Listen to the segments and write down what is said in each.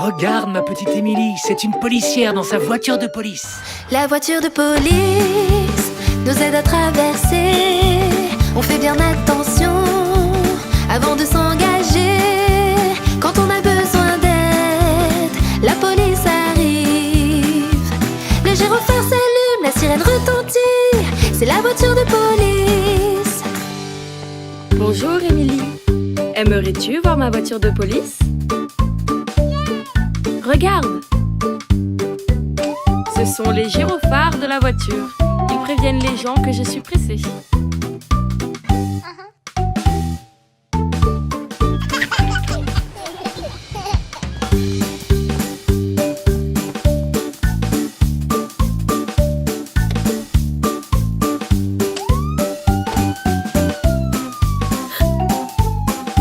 Regarde ma petite Émilie, c'est une policière dans sa voiture de police. La voiture de police nous aide à traverser. On fait bien attention avant de s'engager. Quand on a besoin d'aide, la police arrive. Le gyrophare s'allume, la sirène retentit. C'est la voiture de police. Bonjour Émilie. Aimerais-tu voir ma voiture de police? Regarde! Ce sont les gyrophares de la voiture. Ils préviennent les gens que je suis pressée.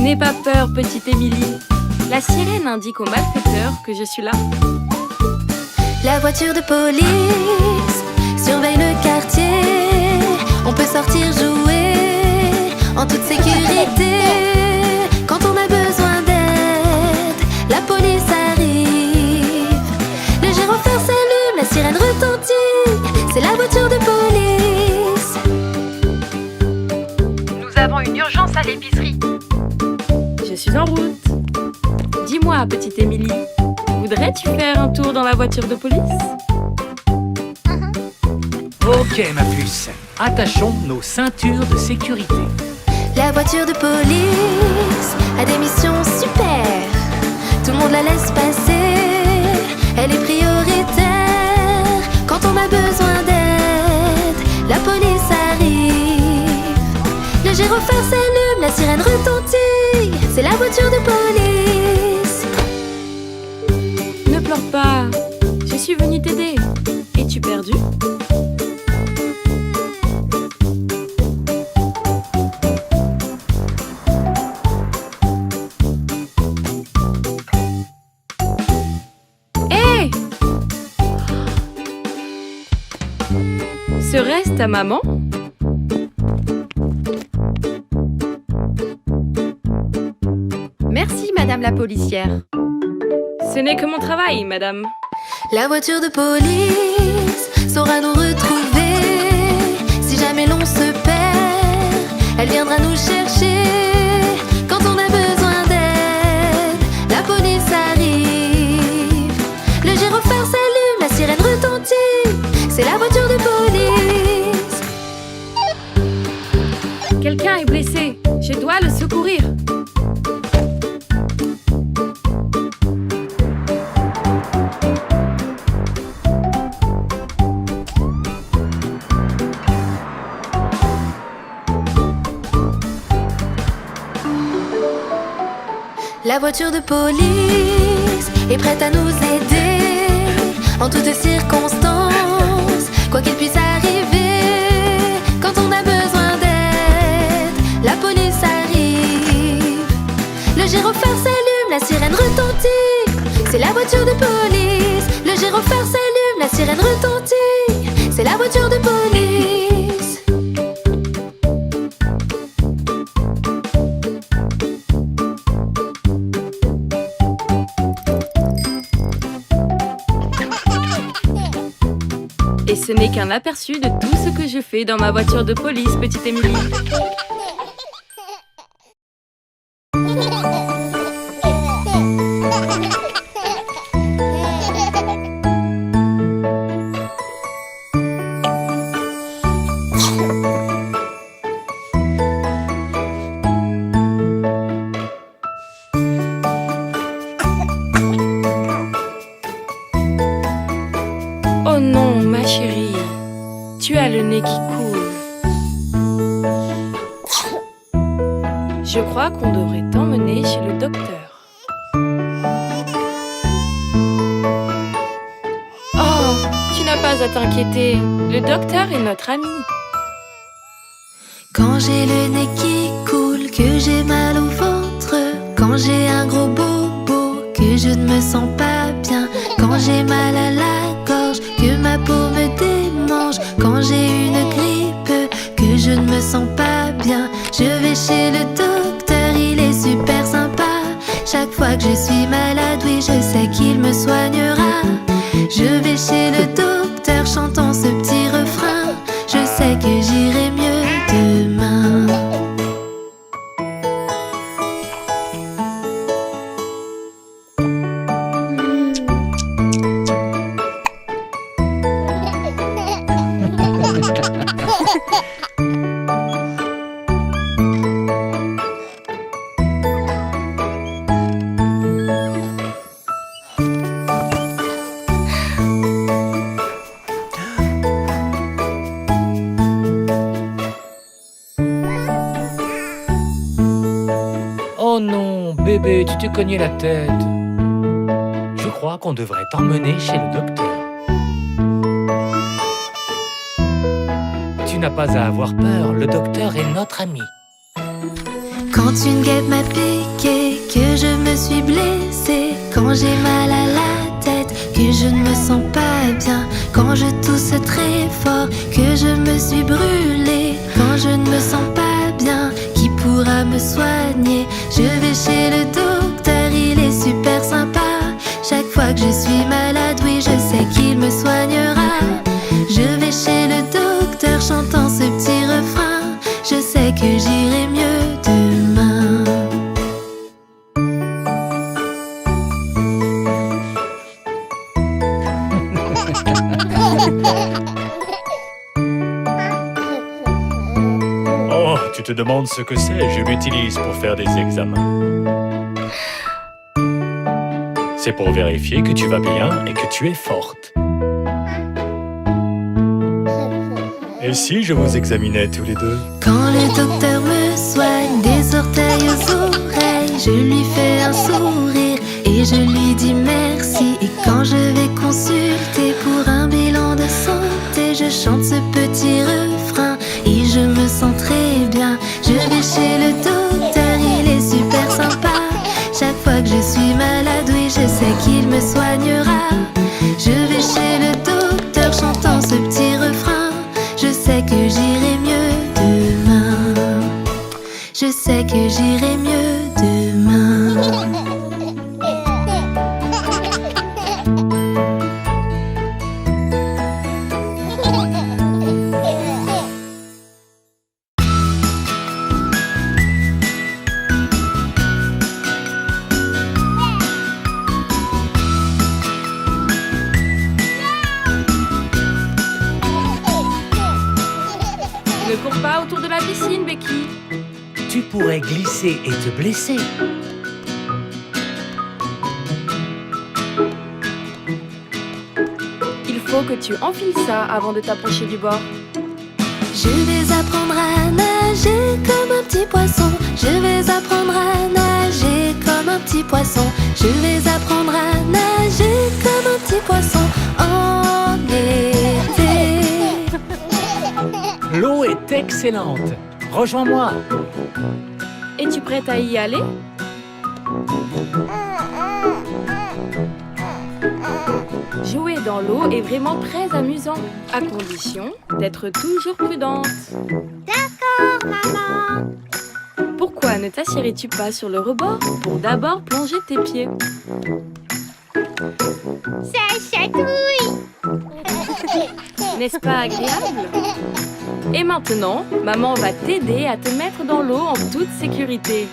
N'aie pas peur, petite Émilie. La sirène indique aux malfaiteurs que je suis là. La voiture de police surveille le quartier. On peut sortir jouer en toute sécurité. Quand on a besoin d'aide, la police arrive. Le gyrophare s'allume, la sirène retentit. C'est la voiture de police. Nous avons une urgence à l'épicerie. Je suis en route. Dis-moi, petite Émilie, voudrais-tu faire un tour dans la voiture de police? Ok ma puce, attachons nos ceintures de sécurité. La voiture de police a des missions super. Tout le monde la laisse passer. Elle est prioritaire. Quand on a besoin d'aide, la police arrive. Le gyrophare s'allume, la sirène retentit. C'est la voiture de police. Ne pleure pas, je suis venue t'aider. Es-tu perdu? Hé! Serait-ce ta maman? Merci, madame la policière. Ce n'est que mon travail, madame. La voiture de police saura nous retrouver. Si jamais l'on se perd, elle viendra nous chercher. Quand on a besoin d'aide, la police arrive. Le gyrophare s'allume, la sirène retentit. C'est la voiture de police. Quelqu'un est blessé. Je dois le secourir. La voiture de police est prête à nous aider en toutes circonstances, quoi qu'il puisse arriver. Quand on a besoin d'aide, la police arrive. Le gyrophare s'allume, la sirène retentit. C'est la voiture de police. Le gyrophare s'allume, la sirène retentit. C'est la voiture de police. Et ce n'est qu'un aperçu de tout ce que je fais dans ma voiture de police, petite Émilie. Oh non, ma chérie, tu as le nez qui coule. Je crois qu'on devrait t'emmener chez le docteur. Oh, tu n'as pas à t'inquiéter, le docteur est notre ami. Quand j'ai le nez qui coule, que j'ai mal au ventre, quand j'ai un gros bobo, que je ne me sens pas bien, quand j'ai mal à la gorge, que ma peau me démange, quand j'ai une grippe, que je ne me sens pas bien, je vais chez le docteur, il est super sympa. Chaque fois que je suis malade, oui, je sais qu'il me soignera. Je vais chez le docteur chantant ce petit refrain. Je sais que j'irai mieux demain. Oh non, bébé, tu t'es cogné la tête. Je crois qu'on devrait t'emmener chez le docteur. Tu n'as pas à avoir peur, le docteur est notre ami. Quand une guêpe m'a piqué, que je me suis blessée, quand j'ai mal à la tête, que je ne me sens pas bien, quand je tousse très fort, que je me suis brûlée, quand je ne me sens pas bien, qui pourra me soigner? Je vais chez le docteur, il est super sympa. Chaque fois que je suis malade, oui, je sais qu'il me soignera. Je vais chez le docteur chantant ce petit refrain. Je sais que j'irai mieux demain. Oh, tu te demandes ce que c'est? Je l'utilise pour faire des examens. C'est pour vérifier que tu vas bien et que tu es forte. Et si je vous examinais tous les deux? Quand le docteur me soigne des orteils aux oreilles, je lui fais un sourire et je lui dis merci. Et quand je vais consulter pour un bilan de santé, je chante ce petit refrain et je me sens très bien. Je vais chez le docteur, il est super sympa. Chaque fois que je suis malade, oui, je sais qu'il me soignera. Je vais chez le docteur chantant ce petit refrain. Je sais que j'irai mieux demain. Je sais que j'irai mieux demain. Ne cours pas autour de la piscine, Becky. Tu pourrais glisser et te blesser. Il faut que tu enfiles ça avant de t'approcher du bord. Je vais apprendre à nager comme un petit poisson. Je vais apprendre à nager comme un petit poisson. Je vais apprendre à nager comme un petit poisson en été. L'eau est excellente. Rejoins-moi. Es-tu prête à y aller? Jouer dans l'eau est vraiment très amusant, à condition d'être toujours prudente. D'accord, maman. Pourquoi ne t'assierais-tu pas sur le rebord pour d'abord plonger tes pieds? Ça chatouille. N'est-ce pas agréable? Et maintenant, maman va t'aider à te mettre dans l'eau en toute sécurité.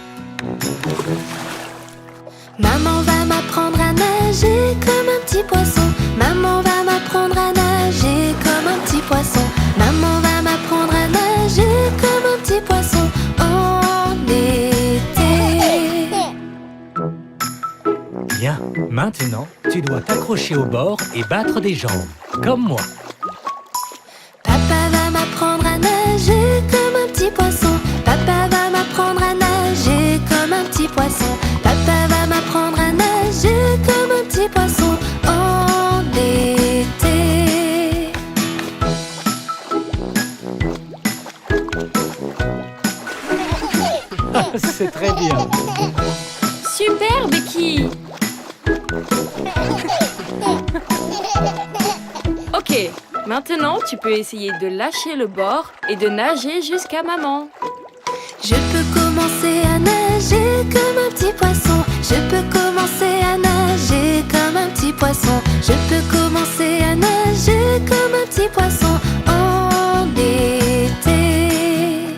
Maman va m'apprendre à nager comme un petit poisson. Maman va m'apprendre à nager comme un petit poisson. Maman va m'apprendre à nager comme un petit poisson en été. Bien, maintenant, tu dois t'accrocher au bord et battre des jambes, comme moi. Papa va m'apprendre à nager comme un petit poisson. Papa va m'apprendre à nager comme un petit poisson. Papa va m'apprendre à nager comme un petit poisson en été. C'est très bien. Super, Becky! Ok, maintenant tu peux essayer de lâcher le bord et de nager jusqu'à maman. Je peux commencer à nager comme un petit poisson. Je peux commencer à nager comme un petit poisson. Je peux commencer à nager comme un petit poisson en été.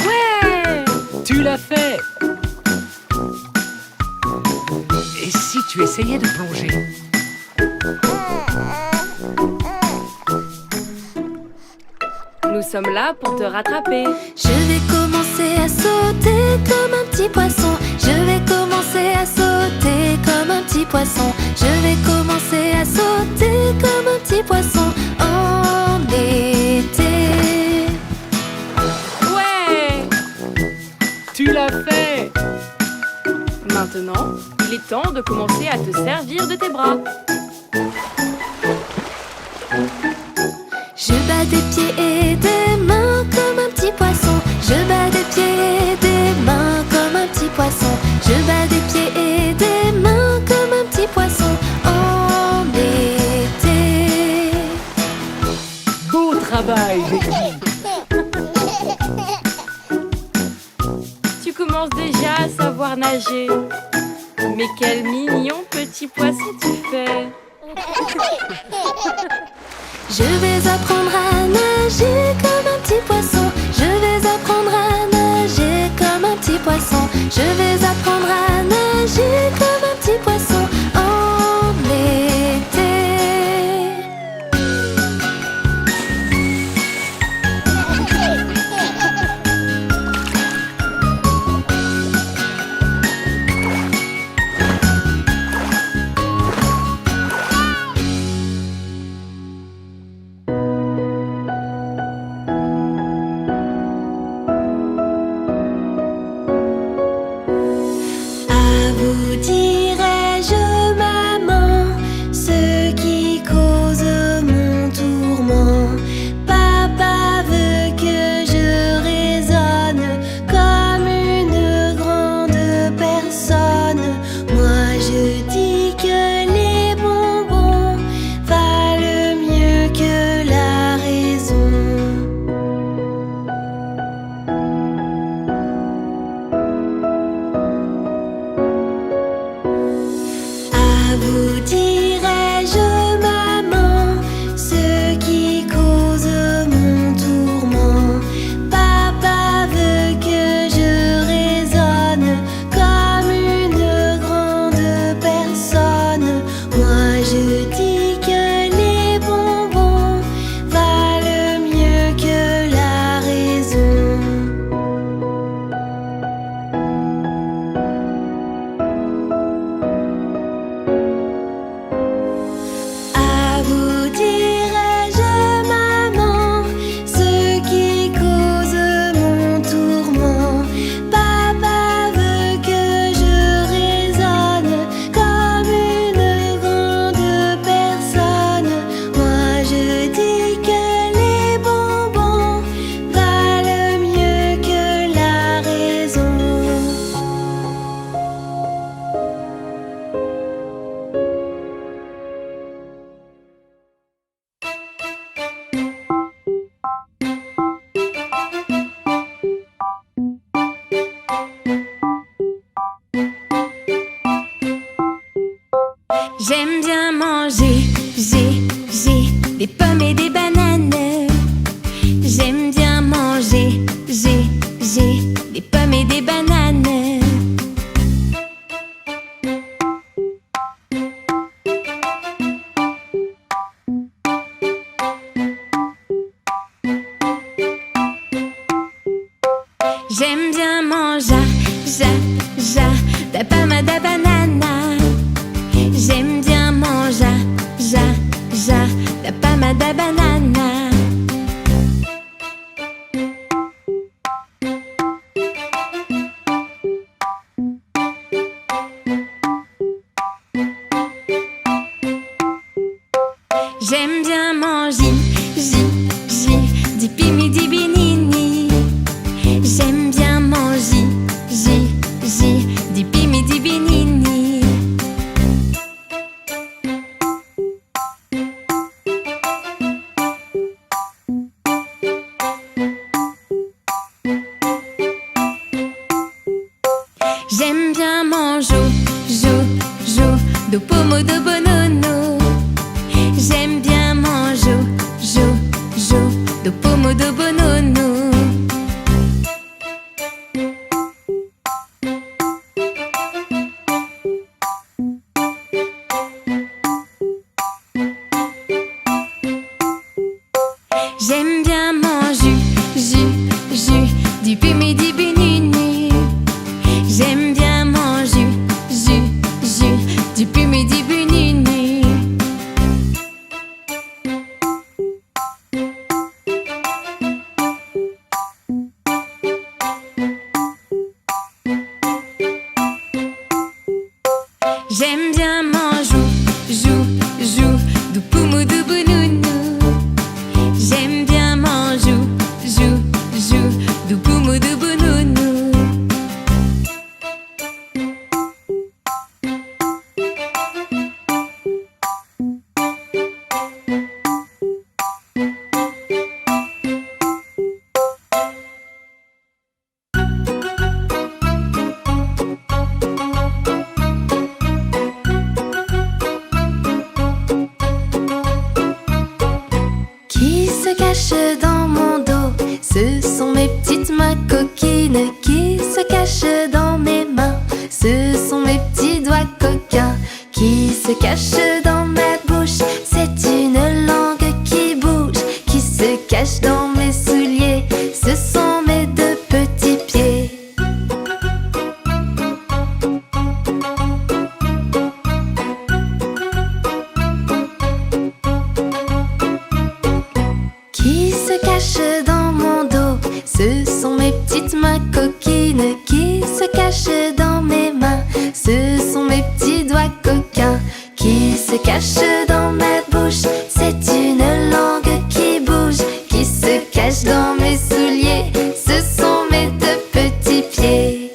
Ouais! Tu l'as fait! Et si tu essayais de plonger? Nous sommes là pour te rattraper. Je vais commencer à sauter comme un petit poisson. Je vais commencer à sauter comme un petit poisson. Je vais commencer à sauter comme un petit poisson en été. Ouais! Tu l'as fait! Maintenant, il est temps de commencer à te servir de tes bras. Je bats des pieds et des mains comme un petit poisson. Je bats des pieds et des mains comme un petit poisson. Je bats des pieds et des mains comme un petit poisson en été. Beau travail, Becky! Tu commences déjà à savoir nager. Mais quel mignon petit poisson tu fais! Je vais apprendre à nager comme un petit poisson. Je vais apprendre à nager comme un petit poisson. Je vais apprendre à nager comme un petit poisson en été. À vous dirai-je, maman, ce qui cause mon tourment. Papa veut que je raisonne comme une grande personne. Moi je dis que les bonbons valent mieux que la raison. À vous dirai-je, maman, ce qui cause mon tourment. Papa veut que je raisonne comme une grande personne. Moi je dis que les bonbons valent mieux que la raison. À vous dirai-je, maman, ce qui cause mon tourment. Papa veut que je raisonne comme une grande personne. Moi je dis que les bonbons valent mieux que la raison. J'aime bien manger, j'ai des pommes et des bananes. J'aime bien manger, j'ai des pommes et des bananes. J'aime bien manger, da pomme da banana. J'aime bien manger, da pomme da banana. J'aime bien manger, do pomo do bonono. J'aime bien manger, do pomo do bonono. J'aime bien manger, du pumidi bununu. J'aime bien manger, du pumidi bununu. J'aime bien manger, du poumou du bununu. J'aime bien manger, du poumou du bununu. Qui se cache dans mon dos? Ce sont mes petites mains coquines. Qui se cache dans mes mains? Ce sont mes petits doigts coquins. Qui se cache dans ma bouche? C'est une langue qui bouge. Qui se cache dans mes souliers? Ce sont mes deux petits pieds. Qui se cache dans mon dos? Ce sont mes petites mains coquines. Qui se cache dans mes mains? Ce sont mes petits doigts coquins. Qui se cache dans ma bouche? C'est une langue qui bouge. Qui se cache dans mes souliers? Ce sont mes deux petits pieds.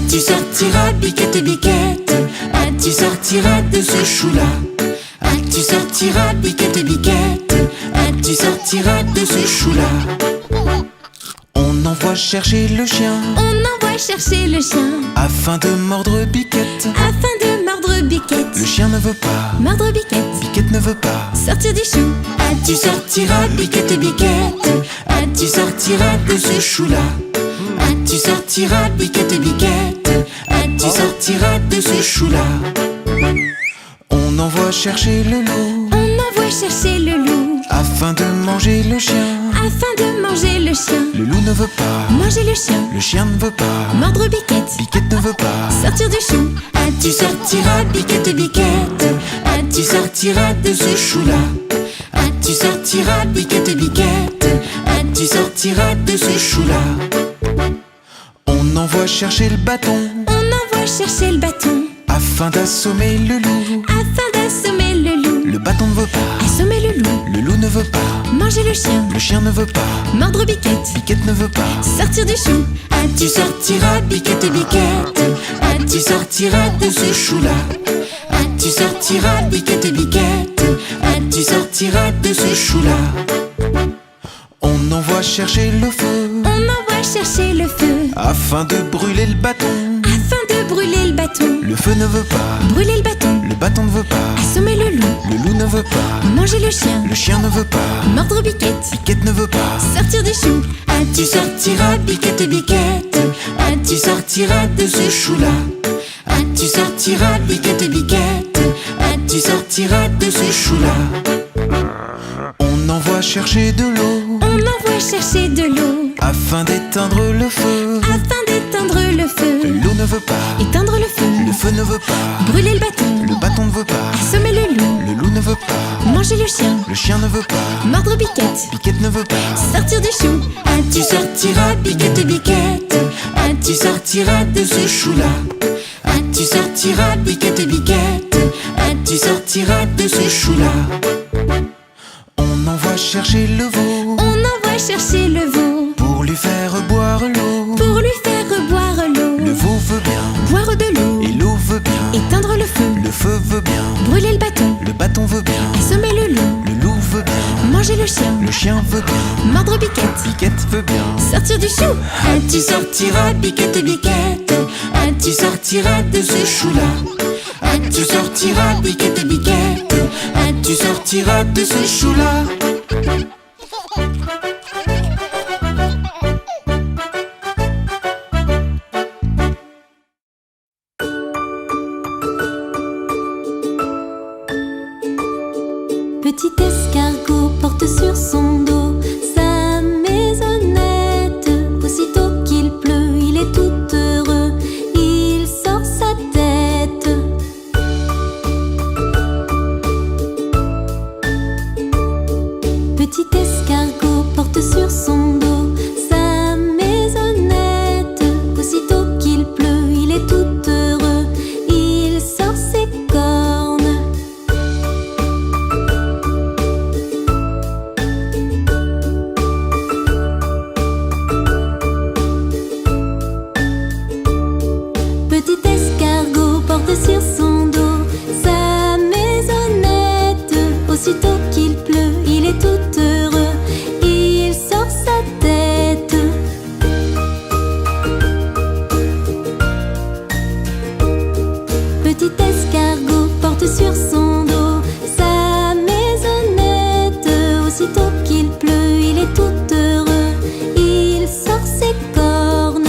Tu sortiras, biquette, biquette. Tu sortiras de ce chou-là. Tu sortiras, biquette, biquette. Tu sortiras de ce chou-là. On envoie chercher le chien. On envoie chercher le chien Afin de mordre Biquette. afin de mordre Biquette. Le chien ne veut pas. Mordre Biquette, Biquette ne veut pas. sortir du chou. Tu sortiras, biquette, biquette. Tu sortiras de ce chou-là. Tu sortiras, biquette, biquette. Tu sortiras de ce chou-là. On envoie chercher le loup. On envoie chercher le loup Afin de manger le chien. afin de manger le chien. Le loup ne veut pas. Manger le chien, Le chien ne veut pas. mordre Biquette, Biquette ne veut pas. sortir du chou. Tu sortiras, biquette, biquette. Tu sortiras de ce chou-là. Tu sortiras, biquette, biquette. Tu sortiras de ce chou-là. On envoie chercher le bâton. On envoie chercher le bâton Afin d'assommer le loup. afin d'assommer le loup. Le bâton ne veut pas. Assommer le loup, Le loup ne veut pas. manger le chien, Le chien ne veut pas. mordre Biquette, Biquette ne veut pas. sortir du chou. Tu sortiras, biquette, biquette. Tu sortiras de ce chou-là. Tu sortiras, biquette, biquette. Tu sortiras de ce chou-là. On envoie chercher le feu. On envoie chercher le feu Afin de brûler le bâton. afin de brûler le bâton. Le feu ne veut pas. Brûler le bâton, Le bâton ne veut pas. assommer le loup, Le loup ne veut pas. manger le chien, Le chien ne veut pas. mordre Biquette, Biquette ne veut pas. sortir du chou. Tu sortiras, biquette, biquette. Tu sortiras de ce chou-là. Tu sortiras, biquette, biquette. Tu sortiras de ce chou-là. On envoie chercher de l'eau. On envoie chercher de l'eau Afin d'éteindre le feu. afin d'éteindre le feu. L'eau ne veut pas. Éteindre le feu, Le feu ne veut pas. brûler le bâton, Le bâton ne veut pas. assommer le loup, Le loup ne veut pas. manger le chien, Le chien ne veut pas. mordre Biquette, Biquette ne veut pas. sortir du chou. Tu sortiras, biquette, biquette. Tu sortiras de ce chou-là. Tu sortiras, biquette, biquette. Tu sortiras de ce chou-là. On envoie chercher le veau. On envoie chercher le veau Pour lui faire boire l'eau. pour lui faire boire l'eau. Le veau veut bien. Boire de l'eau, Et l'eau veut bien. éteindre le feu, Le Le feu veut bien, Brûler le bâton veut bien, et semer le loup. le loup veut bien, Manger le le chien veut bien, mordre Biquette. Biquette veut bien. Sortir du chou. Tu sortiras, Biquette, Biquette. Tu sortiras de ce chou-là. Tu sortiras, Biquette, Biquette. Tu sortiras de ce chou-là. Petit escargot porte sur son dos sa maisonnette. Aussitôt qu'il pleut, il est tout heureux, il sort sa tête. Petit escargot porte sur son dos sa maisonnette. Aussitôt qu'il pleut, il est tout heureux, il sort ses cornes. Petit escargot porte sur son dos sa maisonnette. Aussitôt qu'il pleut, il est tout heureux, il sort sa tête. Petit escargot porte sur son dos sa maisonnette. Aussitôt qu'il pleut, il est tout heureux, il sort ses cornes.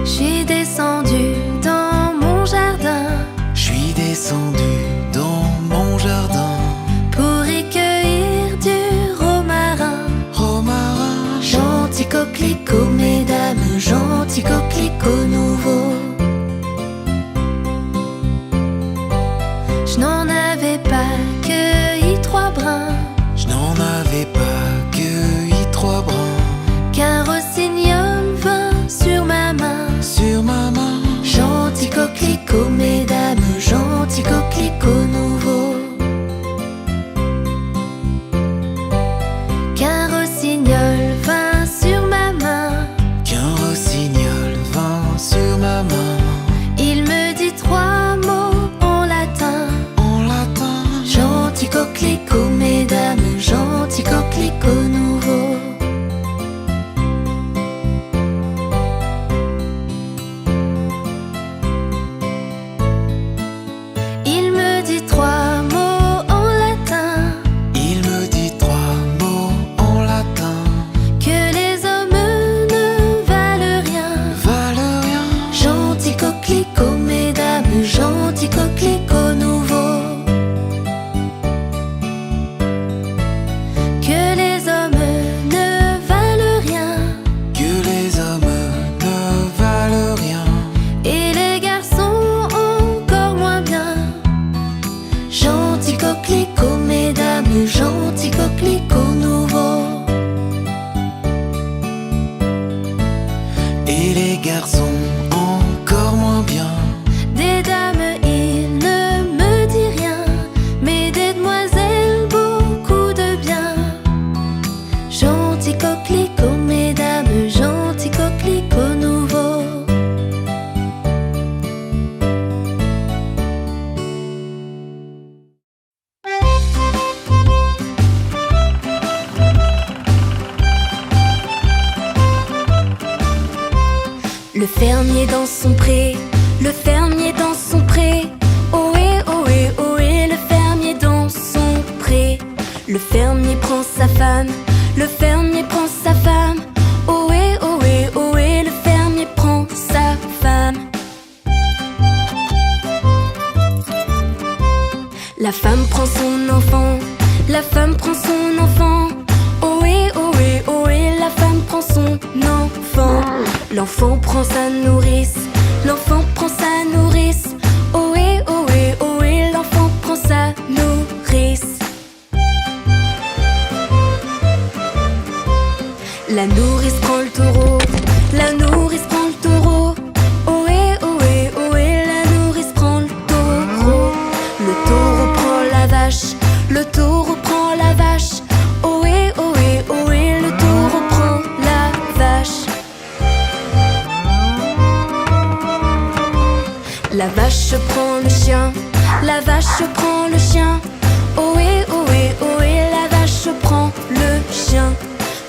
Je suis descendu dans mon jardin Je suis descendu dans mon jardin. pour y cueillir du romarin. Romarin, Gentil coquelicot, mesdames, gentil coquelicot nouveau. Je n'en avais pas cueilli 3 brins, je n'en avais pas cueilli 3 brins. qu'un rossignol vint sur ma main. Sur ma main, Gentil coquelicot, mesdames, gentil coquelicot nouveau. Qu'un rossignol vint sur ma main. qu'un rossignol vint sur ma main. Il me dit 3 mots en latin. En latin, Gentil coquelicot, mesdames, gentil coquelicot nouveau. Il me dit 3 mots en latin. il me dit 3 mots en latin. Que les hommes ne valent rien. Valent rien, Gentil coquelicot, mesdames, gentil coquelicot nouveau. Que les hommes ne valent rien. que les hommes ne valent rien. Et les garçons encore moins bien. Gentil coquelicot, mesdames, gentil coquelicot nouveau. Et les garçons encore moins bien. Des dames, il ne me dit rien, mais des demoiselles, beaucoup de bien. Gentil coquelicot, mesdames, gentil coquelicot nouveau. Le fermier dans son pré, le fermier dans son pré. Ohé, ohé, ohé, le fermier dans son pré. Le fermier prend sa femme, le fermier prend sa femme. Ohé, ohé, ohé, le fermier prend sa femme. La femme prend son enfant, la femme prend son enfant. Ohé, ohé, ohé, la femme prend son enfant. L'enfant prend sa nourrice, l'enfant prend sa nourrice. Ohé, ohé, ohé. Le taureau prend la vache, le taureau prend la vache. Ohé, ohé, ohé, le taureau prend la vache. La vache prend le chien, la vache prend le chien. Ohé, ohé, ohé, la vache prend le chien.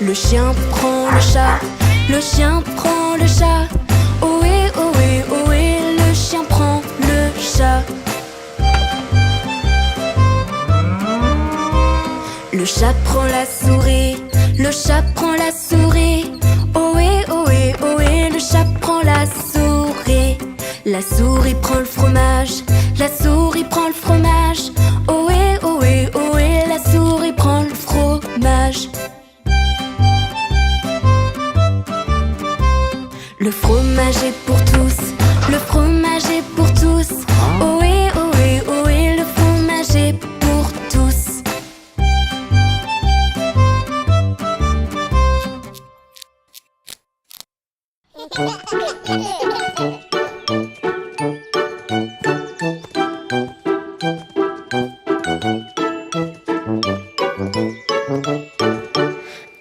Le chien prend le chat, le chien prend le chat. Ohé, ohé, ohé, le chien prend le chat. Le chat prend la souris, le chat prend la souris. Ohé, ohé, ohé, le chat prend la souris. La souris prend le fromage, la souris prend le fromage. Ohé, ohé, ohé, la souris prend le fromage. Le fromage est pour tous, le fromage est pour tous. Ohé, ohé, ohé, le fromage est pour tous.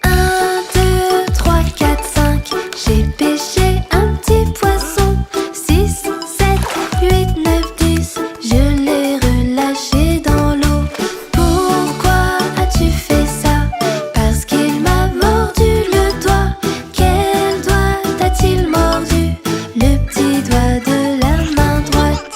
Un, deux, trois, quatre, cinq. J'ai pêché un petit poisson. 6, 7, 8, 9, 10. Je l'ai relâché dans l'eau. Pourquoi as-tu fait ça? Parce qu'il m'a mordu le doigt. Quel doigt t'a-t-il mordu? Le petit doigt de la main droite.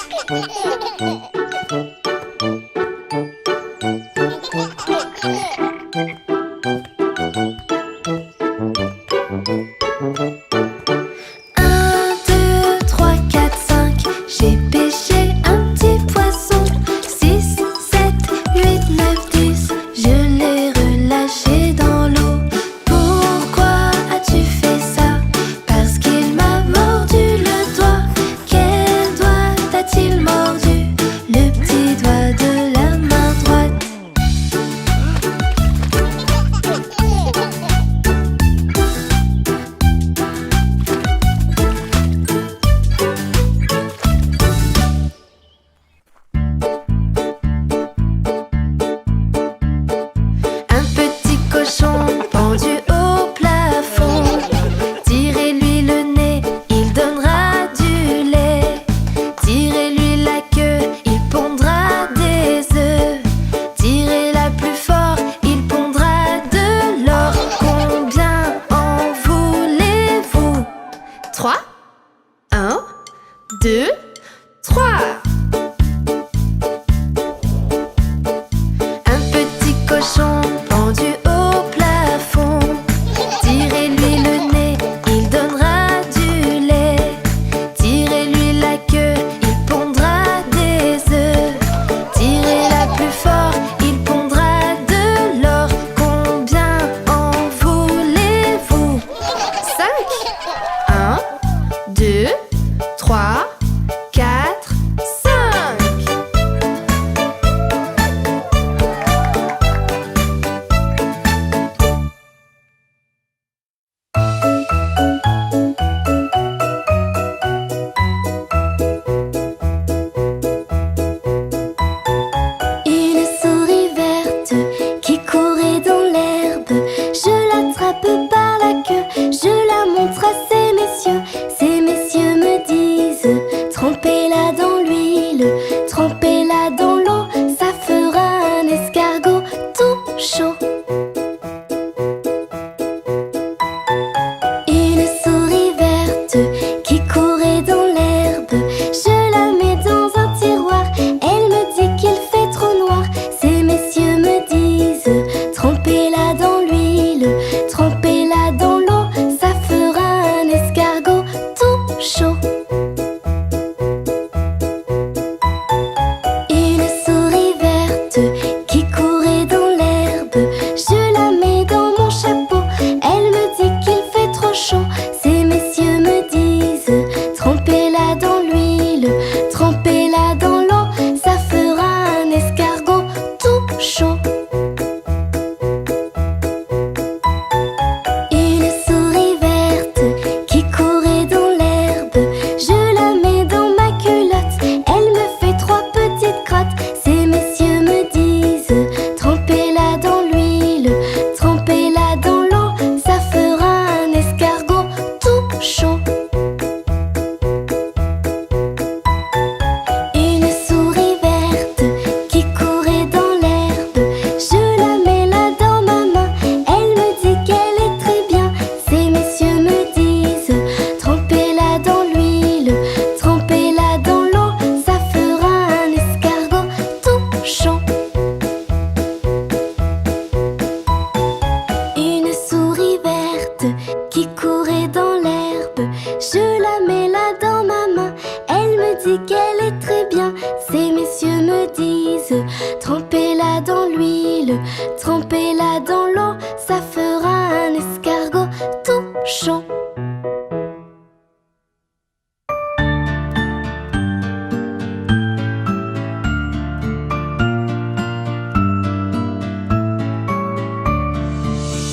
grise. Trempez-la dans l'huile, trempez-la dans l'eau, ça fera un escargot touchant.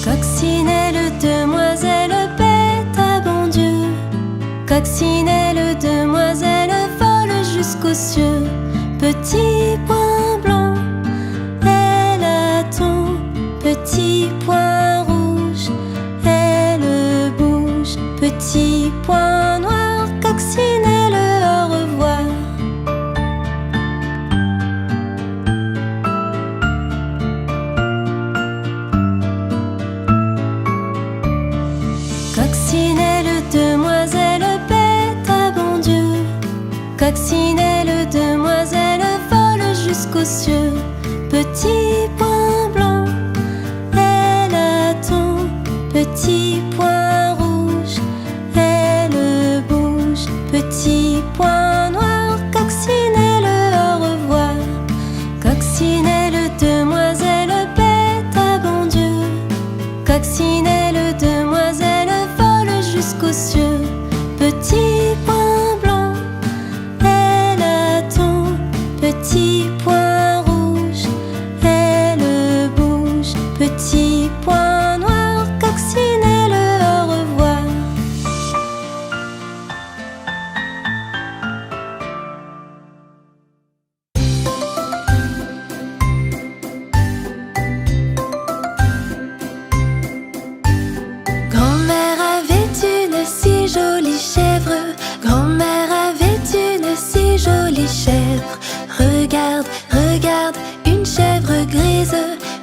Coccinelle, demoiselle, bête à bon Dieu. Coccinelle, demoiselle, vole jusqu'aux cieux. Petit point blanc, elle attend. Petit point rouge, elle bouge. Petit point noir, coccinelle, au revoir. Coccinelle, demoiselle, bête à bon Dieu. Coccinelle, demoiselle, vole jusqu'aux cieux. Petit point blanc, elle attend. Petit point rouge, elle bouge. Petit point noir, coccinelle, au revoir. Coccinelle, demoiselle, bête à bon Dieu. Coccinelle, demoiselle, vole jusqu'aux cieux. Petit point blanc, elle attend. Petit point rouge, elle bouge. Petit point noir, coccinelle, au revoir. Grand-mère avait une si jolie chèvre. Grand-mère avait une si jolie chèvre. Regarde, regarde, une chèvre grise.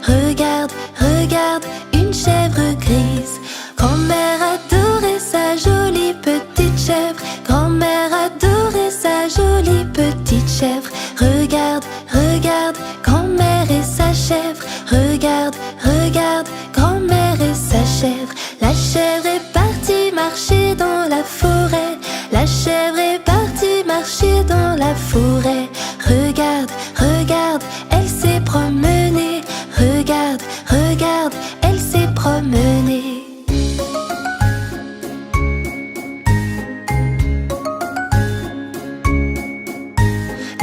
Regarde, regarde, une chèvre grise. Grand-mère adorait sa jolie petite chèvre. Grand-mère adorait sa jolie petite chèvre. Regarde, regarde, grand-mère et sa chèvre. Regarde, regarde, grand-mère et sa chèvre. La chèvre est partie marcher dans la forêt. La chèvre est partie marcher dans la forêt. Regarde, regarde, elle s'est promenée. Regarde, regarde, elle s'est promenée.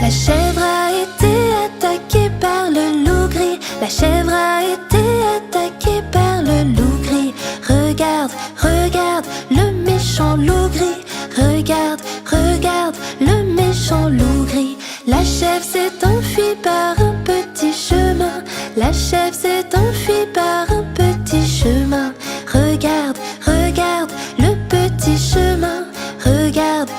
La chèvre a été attaquée par le loup gris. La chèvre a été attaquée par le loup gris. Regarde, regarde, le méchant loup gris. Regarde, regarde, le méchant loup gris. La chèvre s'est enfuie par un petit chemin. La chèvre s'est enfuie par un petit chemin. Regarde, regarde, le petit chemin. Regarde,